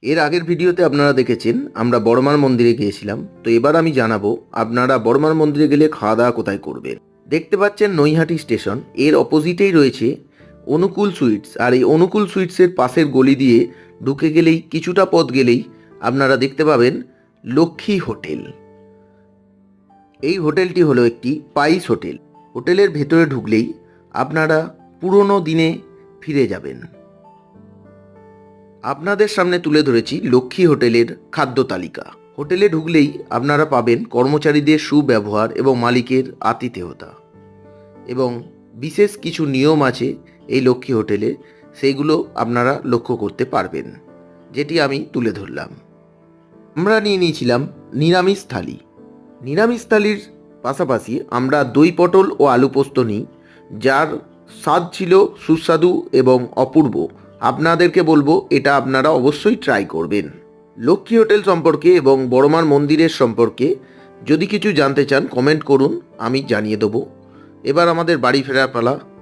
এর আগের ভিডিওতে আপনারা দেখেছেন আমরা বড়মার মন্দিরে গিয়েছিলাম। তো এবার আমি জানাবো আপনারা বড়মার মন্দিরে গেলে খাওয়া দাওয়া কোথায় করবেন। দেখতে পাচ্ছেন নৈহাটি স্টেশন, এর অপোজিটেই রয়েছে অনুকূল সুইটস। আর এই অনুকূল সুইটসের পাশের গলি দিয়ে ঢুকে গেলেই কিছুটা পথ গেলেই আপনারা দেখতে পাবেন লক্ষ্মী হোটেল। এই হোটেলটি হলো একটি স্পাইস হোটেল। হোটেলের ভেতরে ঢুকলেই আপনারা পুরনো দিনে ফিরে যাবেন। আপনাদের সামনে তুলে ধরেছি লক্ষ্মী হোটেলের খাদ্য তালিকা। হোটেলে ঢুকলেই আপনারা পাবেন কর্মচারীদের সুব্যবহার এবং মালিকের আতিথেয়তা, এবং বিশেষ কিছু নিয়ম আছে এই লক্ষ্মী হোটেলে, সেইগুলো আপনারা লক্ষ্য করতে পারবেন, যেটি আমি তুলে ধরলাম। আমরা নিয়ে নিয়েছিলাম নিরামিষ থালি। নিরামিষ থালির পাশাপাশি আমরা দই পটল ও আলু পোস্ত নিই, যার স্বাদ ছিল সুস্বাদু এবং অপূর্ব। আপনাদেরকে বলবো এটা আপনারা অবশ্যই ট্রাই করবেন। লক্ষ্মী হোটেল সম্পর্কে এবং বড়মার মন্দিরের সম্পর্কে যদি কিছু জানতে চান কমেন্ট করুন, আমি জানিয়ে দেবো। এবার আমাদের বাড়ি ফেরার পালা।